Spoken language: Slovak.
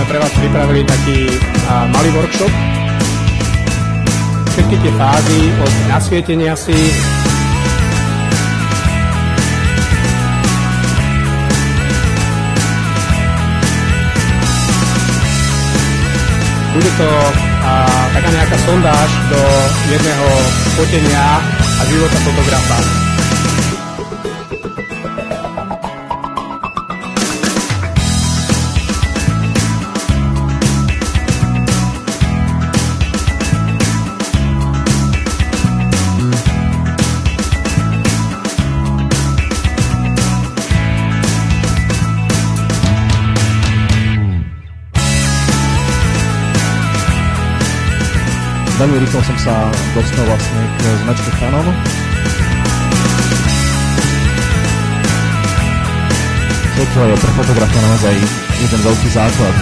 pre vás pripravili taký malý workshop. Všetky tie fázy od nasvietenia si, bude to taká nejaká sondáž do jedného fotenia a života fotografa. Veľmi rýchlo som sa dostal vlastne k značke Canon. Svetlo je pre fotografa naozaj jeden veľký základ.